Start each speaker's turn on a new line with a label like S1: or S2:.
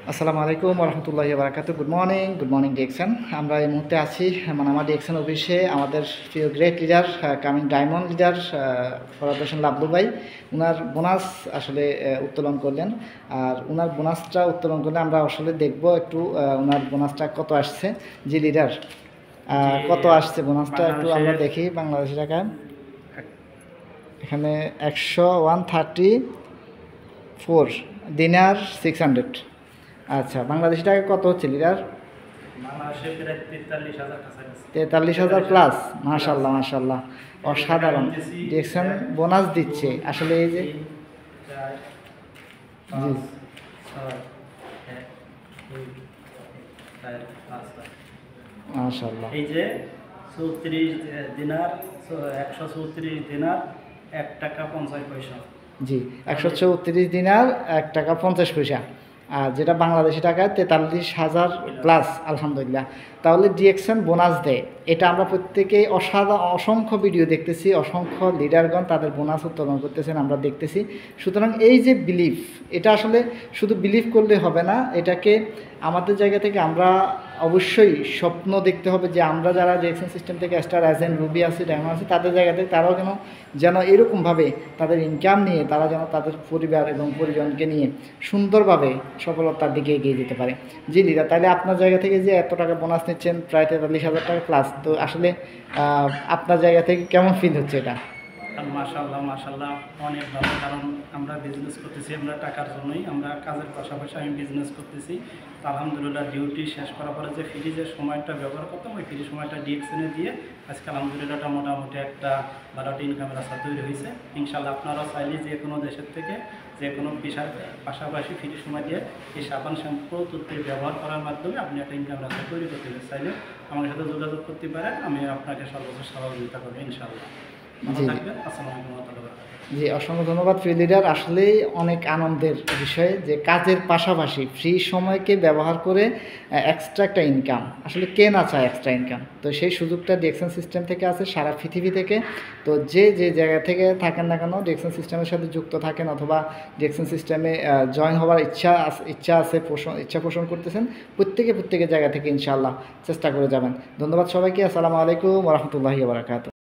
S1: আসসালামু আলাইকুম রহমতুল্লাহি বারাকাতু। Good morning ডিএকশন। আমরা এই মুহূর্তে আছি মানে আমার ডিএকশন অফিসে। আমাদের প্রিয় great leader, coming diamond leader Farhad Hossain Lablu ভাই ওনার বোনাস আসলে উত্তোলন করলেন। আর ওনার বোনাসটা উত্তোলন করলে আমরা আসলে দেখব একটু ওনার বোনাসটা কত আসছে। জি লিডার, কত আসছে বোনাসটা একটু আমরা দেখি বাংলাদেশি টাকায়। এখানে 134 দিনার 600। আচ্ছা, বাংলাদেশি টাকা কত হচ্ছে লিডার? 43,000 প্লাস। মাশাল্লাহ মাশাল্লাহ, অসাধারণ। দেখছেন বোনাস দিচ্ছে আসলে এই যে। জি মাশাল্লাহ,
S2: এই যে 34 দিনার, 134 দিনার 1 টাকা 50 পয়সা।
S1: জি 134 দিনার 1 টাকা 50 পয়সা। আর যেটা বাংলাদেশি টাকায় 43,000 প্লাস। আলহামদুলিল্লাহ। তাহলে ডিএকশন বোনাস দেয়, এটা আমরা প্রত্যেকেই অসংখ্য ভিডিও দেখতেছি, অসংখ্য লিডারগণ তাদের বোনাস উত্তোলন করতেছেন আমরা দেখতেছি। সুতরাং এই যে বিলিভ, এটা আসলে শুধু বিলিভ করলে হবে না, এটাকে আমাদের জায়গা থেকে আমরা অবশ্যই স্বপ্ন দেখতে হবে যে আমরা যারা ডিএকশন সিস্টেম থেকে স্টার এজেন্ট রুবি আছে ডায়মন্ড আছে তাদের জায়গা থেকে তারাও যেন এরকমভাবে তাদের ইনকাম নিয়ে তারা যেন তাদের পরিবার এবং পরিজনকে নিয়ে সুন্দরভাবে সফলতার দিকে এগিয়ে যেতে পারে। জি লিডার, তাহলে আপনার জায়গা থেকে যে এত টাকা বোনাস নিচ্ছেন প্রায় 43,000 টাকা প্লাস, তো আসলে আপনার জায়গা থেকে কেমন ফিল হচ্ছে এটা?
S2: মাশাআল্লাহ মাশাআল্লাহ, অনেক ভালো। কারণ আমরা বিজনেস করতেছি, আমরা টাকার জন্যই, আমরা কাজের পাশাপাশি আমি বিজনেস করতেছি। তো আলহামদুলিল্লাহ ডিউটি শেষ করার পরে যে ফ্রি যে সময়টা ব্যবহার করতাম ওই ফ্রি সময়টা ডিএকশনে দিয়ে আজকে আলহামদুলিল্লাহটা মোটামুটি একটা ভালো ইনকামের রাস্তা তৈরি হয়েছে। ইনশাআল্লাহ আপনারাও চাইলে যে কোনো দেশের থেকে যে কোনো বিষয়ের পাশাপাশি ফ্রি সময় দিয়ে এই সাবান শ্যাম্পু তুত্তির ব্যবহার করার মাধ্যমে আপনি একটা ইনকামের রাস্তা তৈরি করতে চাইলে আমার সাথে যোগাযোগ করতে পারেন। আমি আপনাকে সর্বোচ্চ সহযোগিতা করবো ইনশাআল্লাহ।
S1: জি জি, অসংখ্য ধন্যবাদ ফ্রি লিডার। আসলেই অনেক আনন্দের বিষয় যে কাজের পাশাপাশি ফ্রি সময়কে ব্যবহার করে এক্সট্রা একটা ইনকাম, আসলে কে না চায় এক্সট্রা ইনকাম। তো সেই সুযোগটা ডিএকশন সিস্টেম থেকে আছে সারা পৃথিবী থেকে। তো যে যে জায়গা থেকে থাকেন না কেন, ডিএকশন সিস্টেমের সাথে যুক্ত থাকেন অথবা ডিএকশন সিস্টেমে জয়েন হওয়ার ইচ্ছা আছে, ইচ্ছা পোষণ করতেছেন, প্রত্যেকে জায়গা থেকে ইনশাআল্লাহ চেষ্টা করে যাবেন। ধন্যবাদ সবাইকে। আসসালামু আলাইকুম রহমতুল্লাহি বারাকাতুহু।